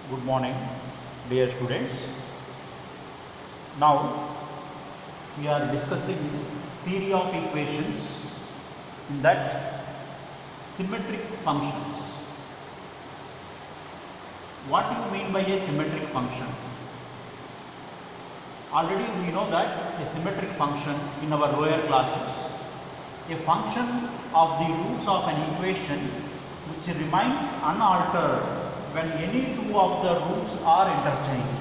Good morning, dear students. Now we are discussing theory of equations, in that symmetric functions. What do you mean by a symmetric function? Already we know that a symmetric function in our lower classes, a function of the roots of an equation which remains unaltered when any two of the roots are interchanged.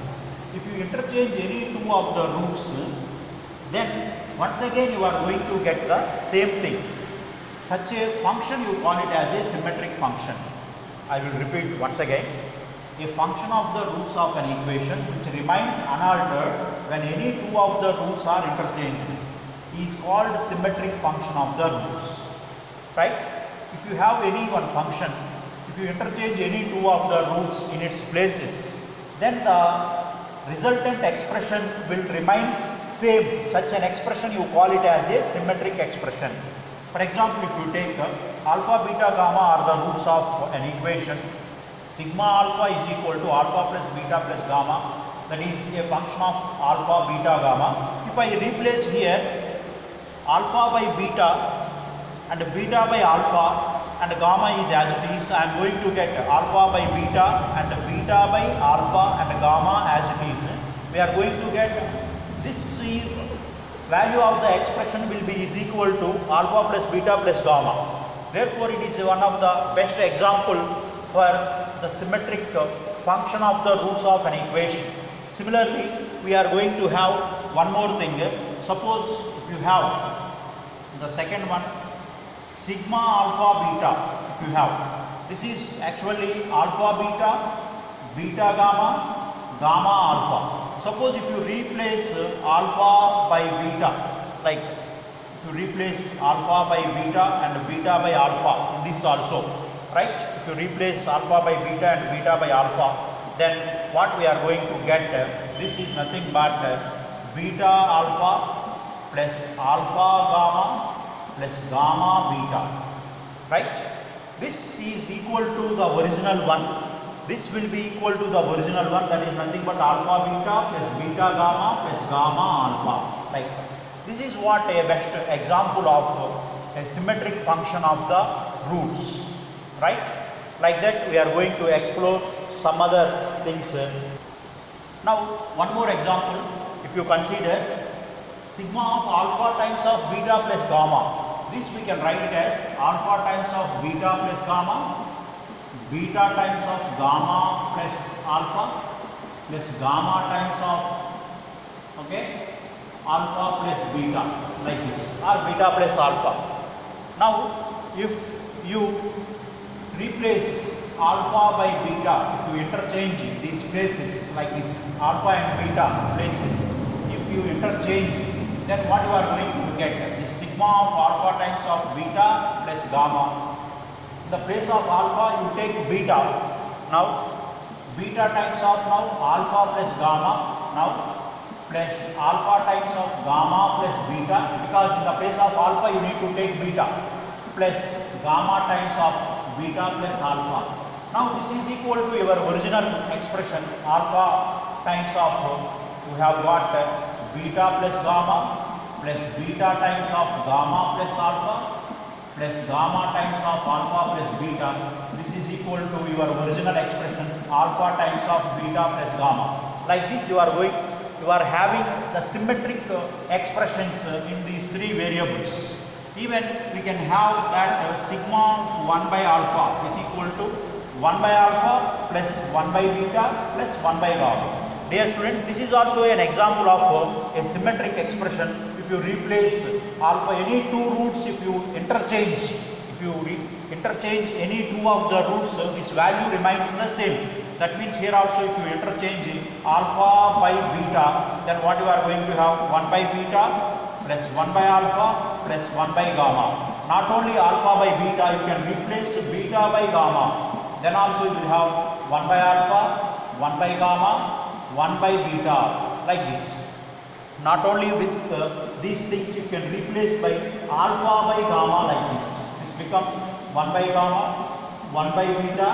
If you interchange any two of the roots, then once again you are going to get the same thing. Such a function you call it as a symmetric function. I will repeat once again. A function of the roots of an equation which remains unaltered when any two of the roots are interchanged is called symmetric function of the roots. Right? If you have any one function, if you interchange any two of the roots in its places, then the resultant expression will remain same. Such an expression you call it as a symmetric expression. For example, if you take alpha, beta, gamma are the roots of an equation. Sigma alpha is equal to alpha plus beta plus gamma, that is a function of alpha, beta, gamma. If I replace here alpha by beta and beta by alpha and gamma is as it is, I am going to get alpha by beta and beta by alpha and gamma as it is. We are going to get this value of the expression will be is equal to alpha plus beta plus gamma. Therefore, it is one of the best example for the symmetric function of the roots of an equation. Similarly, we are going to have one more thing. Suppose if you have the second one, sigma alpha beta, if you have, this is actually alpha beta, beta gamma, gamma alpha. Suppose if you replace alpha by beta, like if you replace alpha by beta and beta by alpha in this also, right? If you replace alpha by beta and beta by alpha, then what we are going to get, this is nothing but beta alpha plus alpha gamma plus gamma beta, right? This is equal to the original one. This will be equal to the original one, that is nothing but alpha beta plus beta gamma plus gamma alpha. Like this is what a best example of a symmetric function of the roots, right? Like that we are going to explore some other things. Now one more example, if you consider sigma of alpha times of beta plus gamma. This we can write it as alpha times of beta plus gamma, beta times of gamma plus alpha, plus gamma times of, okay, alpha plus beta, like this, or beta plus alpha. Now if you replace alpha by beta, if you interchange these places like this, alpha and beta places, if you interchange, then what you are going to get? The sigma of alpha times of beta plus gamma. In the place of alpha you take beta. Now beta times of now alpha plus gamma, now plus alpha times of gamma plus beta, because in the place of alpha you need to take beta, plus gamma times of beta plus alpha. Now this is equal to your original expression, alpha times of, you have got beta plus gamma plus beta times of gamma plus alpha plus gamma times of alpha plus beta. This is equal to your original expression, alpha times of beta plus gamma. Like this you are having the symmetric expressions in these three variables. Even we can have that sigma of 1 by alpha is equal to 1 by alpha plus 1 by beta plus 1 by gamma. Dear students, this is also an example of a symmetric expression. If you replace alpha, any two roots, if you interchange any two of the roots, this value remains the same. That means here also if you interchange alpha by beta, then what you are going to have, 1 by beta plus 1 by alpha plus 1 by gamma. Not only alpha by beta, you can replace beta by gamma. Then also you will have 1 by alpha, 1 by gamma, 1 by beta, like this. Not only with these things you can replace by alpha by gamma, like this. This becomes 1 by gamma, 1 by beta,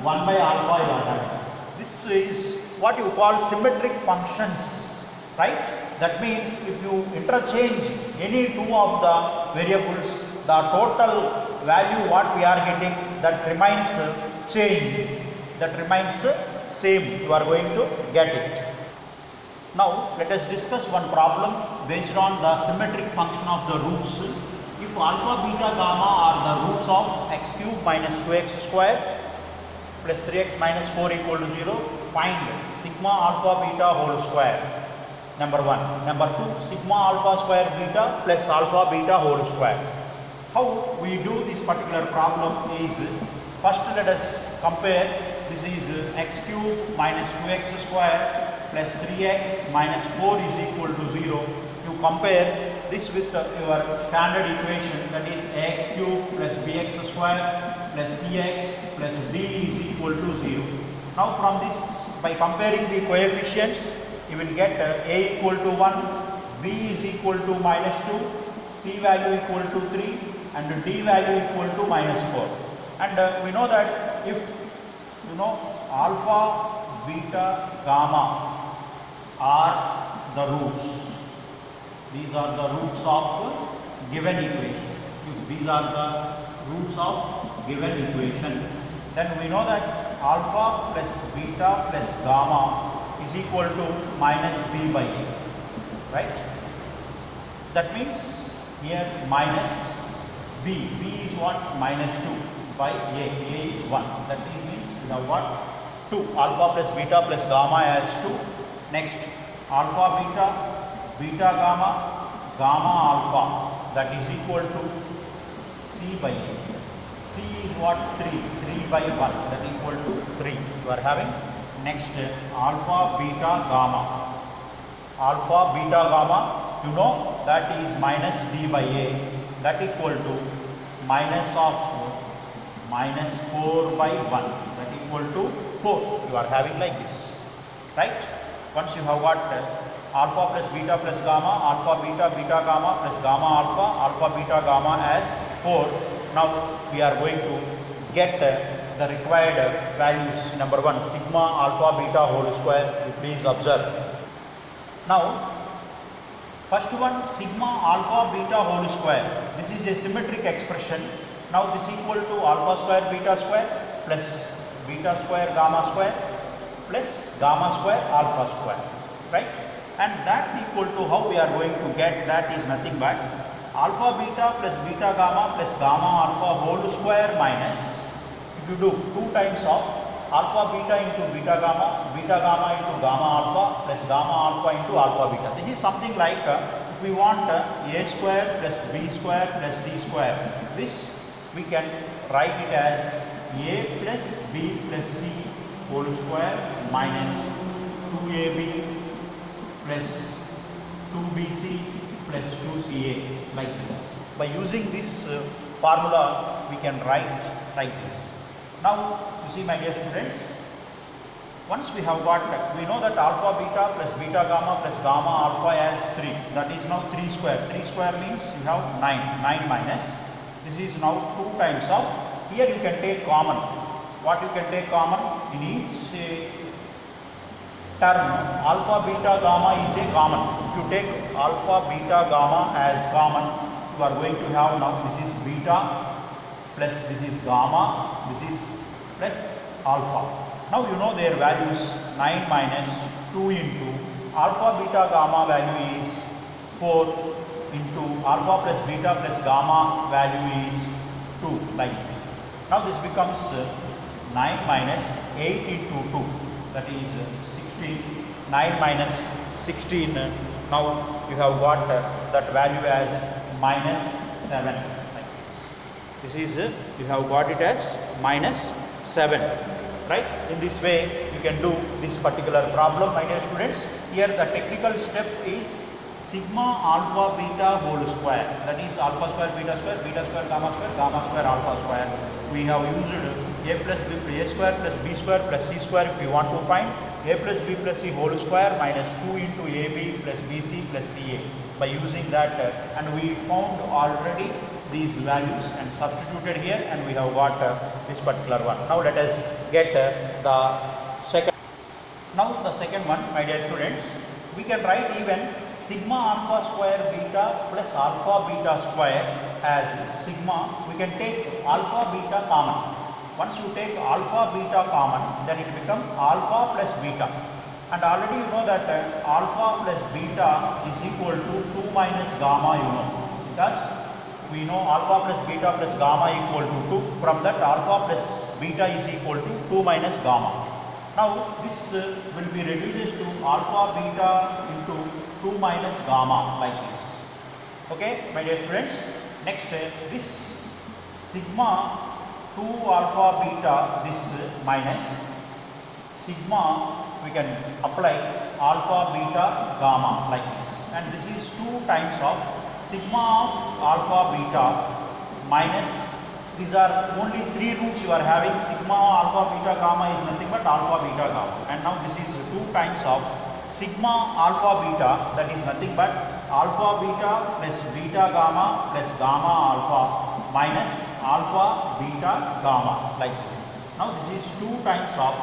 1 by alpha you are having. This is what you call symmetric functions, right? That means if you interchange any two of the variables, the total value what we are getting, that remains that remains same, you are going to get it. Now let us discuss one problem based on the symmetric function of the roots. If alpha, beta, gamma are the roots of x cube minus 2x square plus 3x minus 4 equal to 0, find sigma alpha beta whole square. Number 1. Number 2, sigma alpha square beta plus alpha beta whole square. How we do this particular problem is, first let us compare. This is x cube minus 2x square plus 3x minus 4 is equal to 0. You compare this with your standard equation, that is ax cube plus bx square plus cx plus d is equal to 0. Now from this, by comparing the coefficients, you will get a equal to 1, b is equal to minus 2, c value equal to 3 and d value equal to minus 4. And we know that if you know alpha, beta, gamma are the roots, these are the roots of given equation. If these are the roots of given equation, then we know that alpha plus beta plus gamma is equal to minus b by a, right? That means here minus b is what? Minus 2 by a is 1. That means you have what? 2. Alpha plus beta plus gamma as 2. Next, alpha beta, beta gamma, gamma alpha, that is equal to c by a. C is what? 3 by 1, that is equal to 3. You are having. Next, alpha beta gamma. Alpha beta gamma, you know that is minus d by a, that equal to minus of minus 4 by 1, that equal to 4. You are having like this, right? Once you have got alpha plus gamma, alpha beta, beta gamma plus gamma alpha beta gamma as 4. Now we are going to get the required values. Number 1, sigma alpha beta whole square. You please observe. Now first one, sigma alpha beta whole square. This is a symmetric expression. Now this equal to alpha square beta square plus beta square gamma square plus gamma square alpha square, right? And that equal to, how we are going to get that, is nothing but alpha beta plus beta gamma plus gamma alpha whole square minus, if you do 2 times of alpha beta into beta gamma into gamma alpha plus gamma alpha into alpha beta. This is something like if we want a square plus b square plus c square, this we can write it as a plus b plus c whole square minus 2ab plus 2bc plus 2ca, like this. By using this formula, we can write like this. Now you see, my dear students, once we have got, we know that alpha beta plus beta gamma plus gamma alpha as 3, that is now 3 square. 3 square means you have 9 minus, this is now 2 times of, here you can take common. What you can take common in each term? Alpha beta gamma is a common. If you take alpha beta gamma as common, you are going to have, now this is beta plus this is gamma, this is plus alpha. Now you know their values, 9 minus 2 into alpha beta gamma value is 4 into alpha plus beta plus gamma value is 2, like this. Now this becomes 9 minus 8 into 2, that is 16. 9 minus 16, now you have got that value as minus 7, like this. This is, you have got it as minus 7, right? In this way you can do this particular problem, my dear students. Here the technical step is sigma alpha beta whole square, that is alpha square, beta square, gamma square, alpha square. We have used a plus b, a square plus b square plus c square. If we want to find a plus b plus c whole square minus 2 into ab plus bc plus ca, by using that, and we found already these values and substituted here, and we have got this particular one. Now let us get the second. Now the second one, my dear students, we can write even sigma alpha square beta plus alpha beta square as sigma. We can take alpha beta common. Once you take alpha beta common, then it becomes alpha plus beta. And already you know that alpha plus beta is equal to 2 minus gamma, you know. Thus, we know alpha plus beta plus gamma equal to 2. From that, alpha plus beta is equal to 2 minus gamma. Now, this will be reduced to alpha beta into 2 minus gamma like this. Okay, my dear students. Next, this sigma 2 alpha beta, this minus sigma, we can apply alpha beta gamma like this. And this is 2 times of sigma of alpha beta minus, these are only 3 roots you are having. Sigma alpha beta gamma is nothing but alpha beta gamma. And now this is 2 times of sigma alpha beta, that is nothing but alpha beta plus beta gamma plus gamma alpha minus alpha beta gamma like this. Now this is 2 times of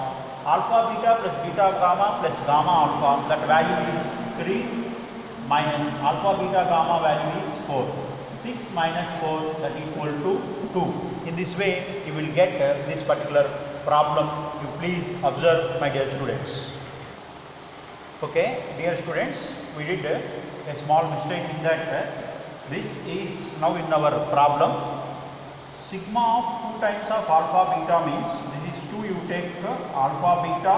alpha beta plus beta gamma plus gamma alpha, that value is 3 minus alpha beta gamma value is 4. 6 minus 4, that equal to 2. In this way you will get this particular problem. You please observe, my dear students. Okay, dear students, we did a small mistake in that this is now in our problem. Sigma of 2 times of alpha beta means this is 2, you take alpha beta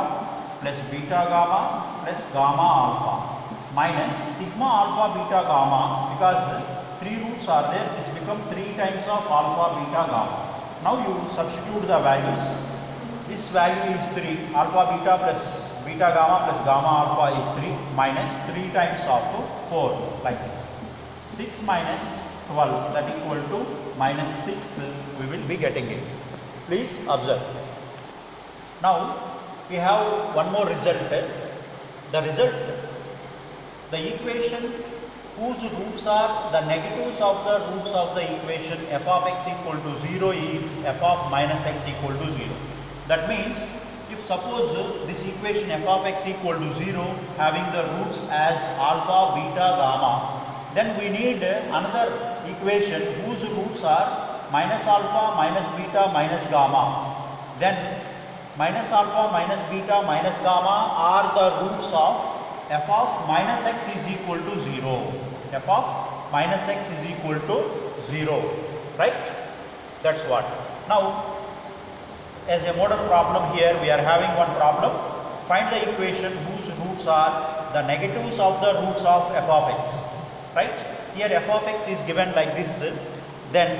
plus beta gamma plus gamma alpha minus sigma alpha beta gamma, because 3 roots are there, this become 3 times of alpha beta gamma. Now you substitute the values. This value is 3, alpha beta plus beta gamma plus gamma alpha is 3 minus 3 times of 4 like this. 6 minus 12, that equal to minus 6, we will be getting it. Please observe. Now we have one more result. The result, the equation whose roots are the negatives of the roots of the equation f of x equal to 0 is f of minus x equal to 0. That means, if suppose this equation f of x equal to 0 having the roots as alpha, beta, gamma, then we need another equation whose roots are minus alpha, minus beta, minus gamma. Then minus alpha, minus beta, minus gamma are the roots of f of minus x is equal to 0. F of minus x is equal to 0, right? That's what. Now, as a model problem here, we are having one problem. Find the equation whose roots are the negatives of the roots of f of x, right? Here f of x is given like this. Then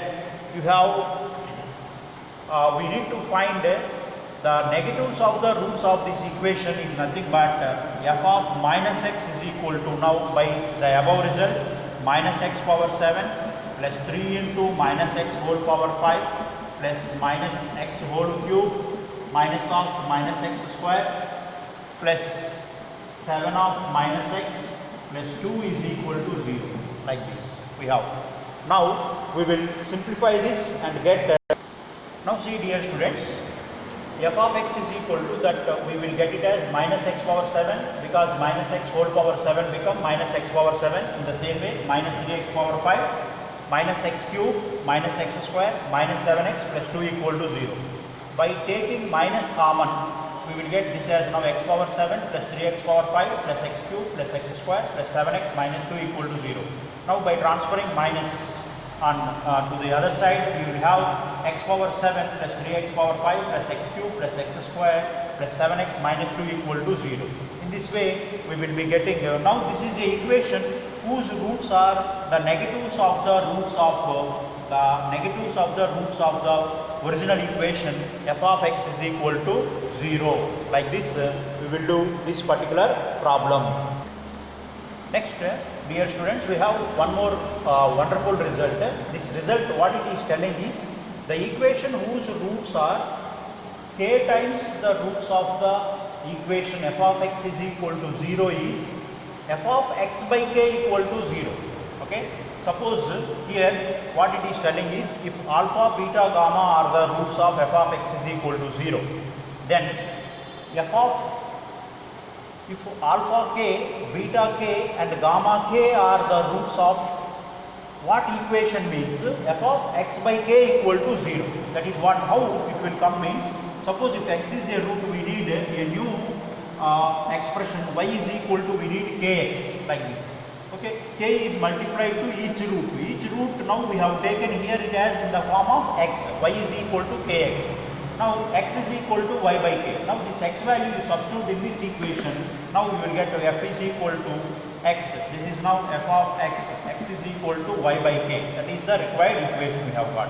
you have, we need to find the negatives of the roots of this equation is nothing but f of minus x is equal to, now by the above result, minus x power 7 plus 3 into minus x whole power 5 plus minus x whole cube minus of minus x square plus 7 of minus x plus 2 is equal to 0, like this we have. Now we will simplify this and get, now see dear students, f of x is equal to that, we will get it as minus x power 7, because minus x whole power 7 become minus x power 7. In the same way, minus 3x power 5 minus x cube minus x square minus 7x plus 2 equal to 0. By taking minus common, we will get this as now x power 7 plus 3x power 5 plus x cube plus x square plus 7x minus 2 equal to 0. Now by transferring minus on to the other side, we will have x power 7 plus 3x power 5 plus x cube plus x square plus 7x minus 2 equal to 0. In this way, we will be getting, now this is a equation whose roots are the negatives of the roots of the original equation f of x is equal to 0. Like this, we will do this particular problem. Next, dear students, we have one more wonderful result. This result, what it is telling is, the equation whose roots are k times the roots of the equation f of x is equal to 0 is f of x by k equal to 0. Okay. Suppose here what it is telling is, if alpha, beta, gamma are the roots of f of x is equal to 0, then f of if alpha k, beta k and gamma k are the roots of what equation means f of x by k equal to 0. That is what, how it will come means, suppose if x is a root, we need a new expression y is equal to, we need kx like this. Okay, k is multiplied to each root. Each root now we have taken here it as in the form of x, y is equal to kx. Now x is equal to y by k. Now this x value you substitute in this equation. Now we will get f is equal to x. This is now f of x. X is equal to y by k. That is the required equation we have got.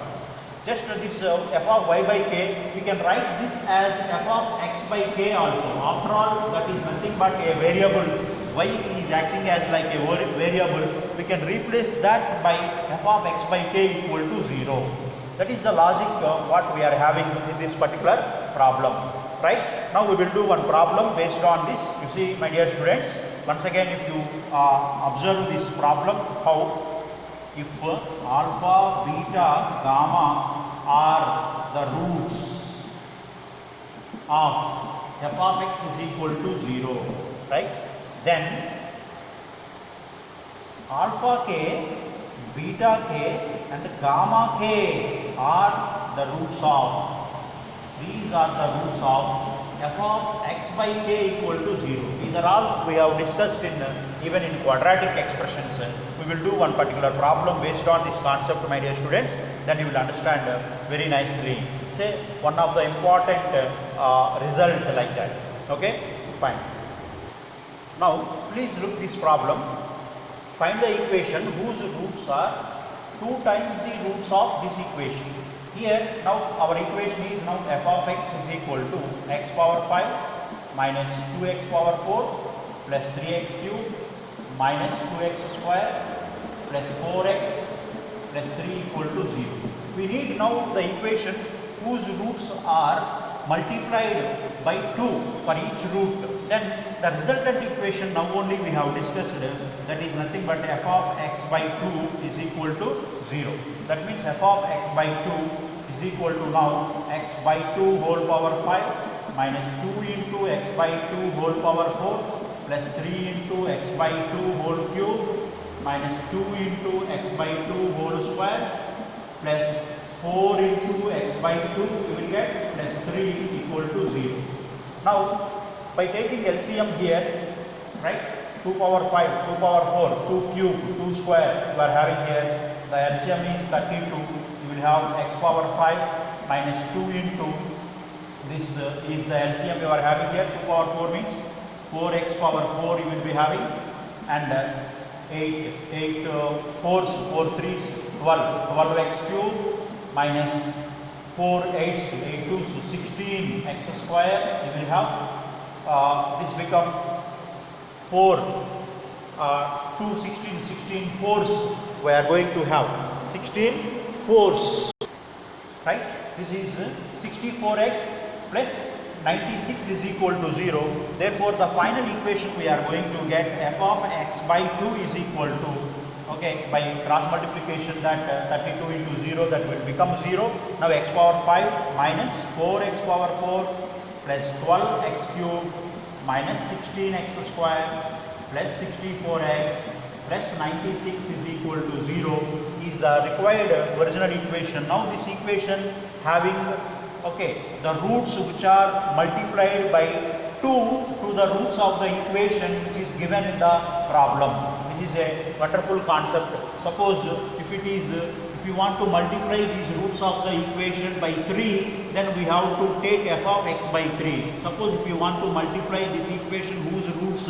Just this f of y by k, we can write this as f of x by k also. After all, that is nothing but a variable. Y is acting as like a variable. We can replace that by f of x by k equal to 0. That is the logic what we are having in this particular problem. Right? Now we will do one problem based on this. You see, my dear students, once again if you observe this problem, how if alpha, beta, gamma are the roots of f of x is equal to 0, right? Then alpha k, beta k and gamma k are the roots of, these are the roots of f of x by k equal to 0. These are all we have discussed in even in quadratic expressions. We will do one particular problem based on this concept, my dear students, then you will understand very nicely. Say one of the important result like that. Okay, fine. Now please look this problem. Find the equation whose roots are 2 times the roots of this equation. Here now our equation is now f of x is equal to x power 5 minus 2x power 4 plus 3x cube minus 2x square plus 4x plus 3 equal to 0. We need now the equation whose roots are multiplied by 2 for each root. Then the resultant equation now only we have discussed, that is nothing but f of x by 2 is equal to 0. That means f of x by 2 is equal to now x by 2 whole power 5 minus 2 into x by 2 whole power 4 plus 3 into x by 2 whole cube minus 2 into x by 2 whole square plus 4 into x by 2 we will get plus 3 equal to 0. Now by taking LCM here, right, 2 power 5, 2 power 4, 2 cube, 2 square you are having here, the LCM is 32, you will have x power 5 minus 2 into this is the LCM you are having here, 2 power 4 means 4x power 4 you will be having, and 8 4s, 4 3s, 12x cube minus 4 8s, 8 2s, 16 x square you will have. This become 4 2 16 4s we are going to have 16 4s, right? This is 64x plus 96 is equal to 0. Therefore the final equation we are going to get f of x by 2 is equal to, okay, by cross multiplication that 32 into 0 that will become 0. Now x power 5 minus 4x power 4 plus 12x cube minus 16x square plus 64x plus 96 is equal to 0 is the required original equation. Now this equation having, okay, the roots which are multiplied by 2 to the roots of the equation which is given in the problem. This is a wonderful concept. Suppose if it is if you want to multiply these roots of the equation by 3, then we have to take f of x by 3. Suppose if you want to multiply this equation whose roots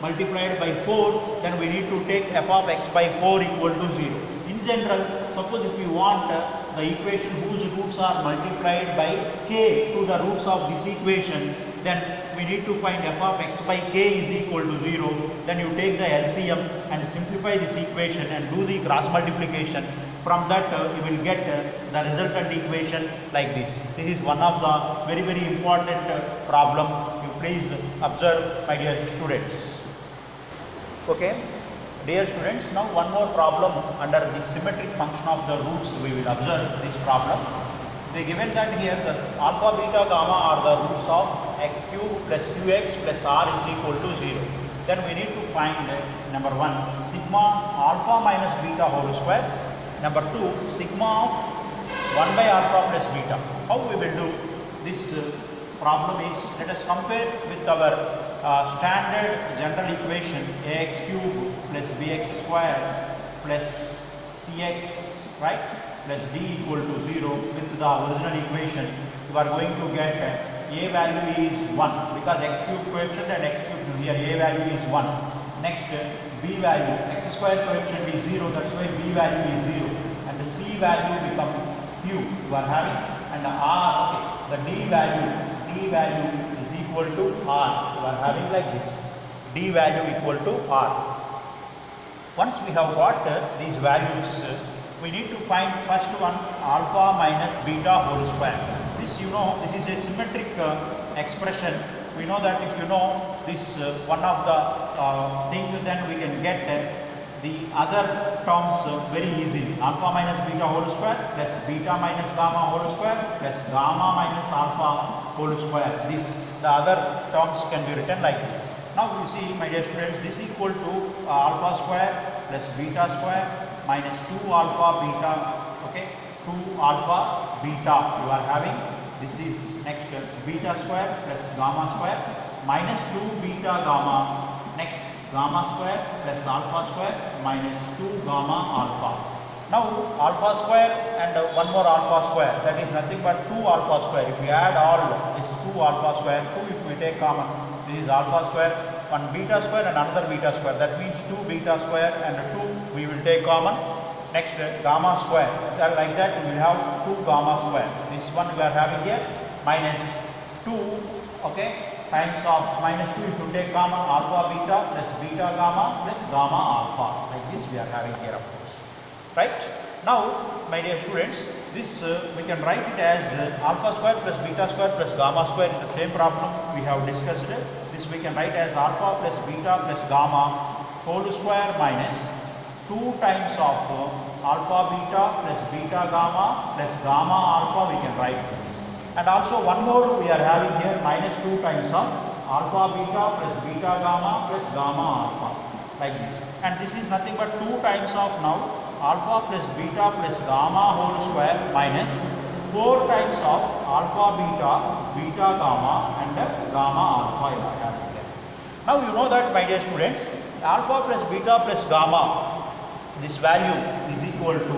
multiplied by 4, then we need to take f of x by 4 equal to 0. In general, suppose if you want the equation whose roots are multiplied by k to the roots of this equation, then we need to find f of x by k is equal to 0. Then you take the LCM and simplify this equation and do the cross multiplication. From that you will get the resultant equation like this. This is one of the very important problem. You please observe, my dear students. Okay, dear students, now one more problem under the symmetric function of the roots we will observe this problem. we given that here the alpha, beta, gamma are the roots of x cube plus qx plus r is equal to 0. Then we need to find number 1 sigma alpha minus beta whole square. Number 2 sigma of 1 by alpha plus beta. How we will do this problem is, let us compare with our standard general equation ax cube plus bx square plus cx, right, plus d equal to 0 with the original equation. You are going to get a value is 1 because x cube coefficient and x cube here a value is 1. Next b value, x square coefficient is 0, that's why b value is 0, and the c value become q you are having, and the r, okay, the d value is equal to r you are having like this, d value equal to r. Once we have got these values, we need to find first one alpha minus beta whole square. This you know, this is a symmetric expression. We know that if you know this one of the thing, then we can get the other terms very easily. Alpha minus beta whole square plus beta minus gamma whole square plus gamma minus alpha whole square. This, the other terms can be written like this. Now you see, my dear students, this equal to alpha square plus beta square minus 2 alpha beta, okay, 2 alpha beta you are having. This is next beta square plus gamma square minus 2 beta gamma, next gamma square plus alpha square minus 2 gamma alpha. Now alpha square and one more alpha square, that is nothing but 2 alpha square. If we add all, it's 2 alpha square. 2 if we take common, this is alpha square, one beta square and another beta square, that means 2 beta square and 2 we will take common. Next gamma square, like that we will have 2 gamma square. This one we are having here minus 2, okay, times of minus 2 if you take common, alpha beta plus beta gamma plus gamma alpha, like this we are having here, of course, right. Now my dear students, this we can write it as alpha square plus beta square plus gamma square in the same problem we have discussed. This we can write as alpha plus beta plus gamma whole square minus 2 times of alpha beta plus beta gamma plus gamma alpha, we can write this. And also one more we are having here minus 2 times of alpha beta plus beta gamma plus gamma alpha, like this. And this is nothing but 2 times of now alpha plus beta plus gamma whole square minus 4 times of alpha beta, beta gamma and gamma alpha you are having here. Now you know that, my dear students, alpha plus beta plus gamma, this value is equal to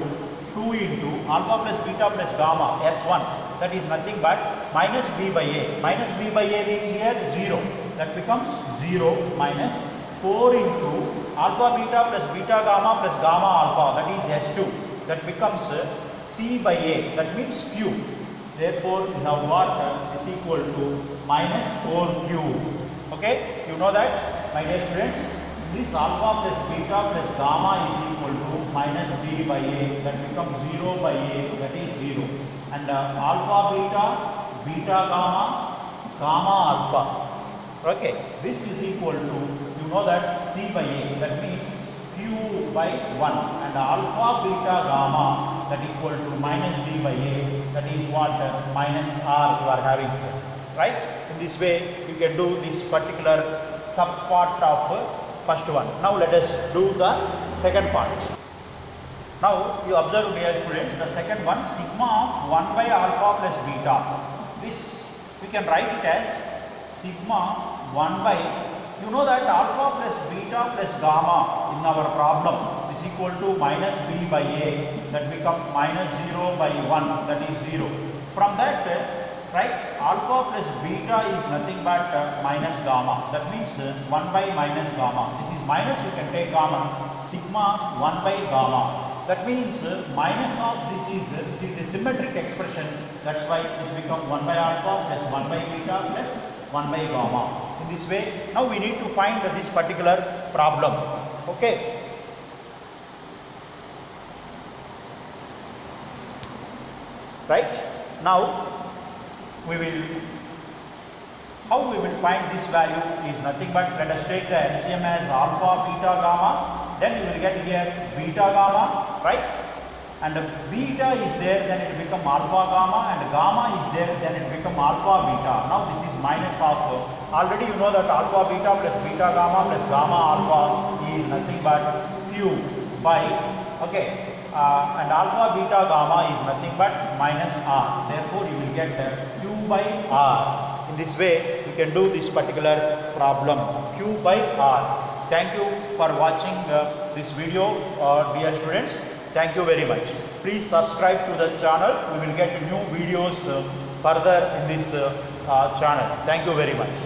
2 into alpha plus beta plus gamma S1, that is nothing but minus b by a. Minus b by a means here 0, that becomes 0 minus 4 into alpha beta plus beta gamma plus gamma alpha, that is S2, that becomes c by a, that means q. Therefore we have got is equal to minus 4q. Okay, you know that, my dear students, this alpha plus beta plus gamma is equal to minus b by a, that becomes 0 by a, that is 0, and alpha beta, beta gamma, gamma alpha. Okay, this is equal to, you know that, c by a, that means q by 1, and alpha beta gamma, that equal to minus b by a, that is what, minus r you are having here, right. In this way you can do this particular sub part of first one. Now let us do the second part. Now you observe, dear students, the second one, sigma of 1 by alpha plus beta. This we can write it as sigma 1 by, you know that alpha plus beta plus gamma in our problem is equal to minus b by a, that become minus 0 by 1, that is 0. From that, right, alpha plus beta is nothing but minus gamma, that means 1 by minus gamma. This is minus, you can take common, sigma 1 by gamma. That means minus of this is a symmetric expression, that's why this becomes 1 by alpha plus 1 by beta plus 1 by gamma. In this way, now we need to find this particular problem. Okay. Right. Now how we will find this value is nothing but, let us take the LCM as alpha, beta, gamma, then you will get here beta, gamma, right? and beta is there, then it become alpha gamma, and gamma is there, then it become alpha beta. Now this is minus of, already you know that alpha beta plus beta gamma plus gamma alpha is nothing but q by, okay, and alpha beta gamma is nothing but minus r. Therefore you will get q by r. In this way you can do this particular problem, q by r. Thank you for watching this video, dear students. Thank you very much. Please subscribe to the channel. We will get new videos further in this channel. Thank you very much.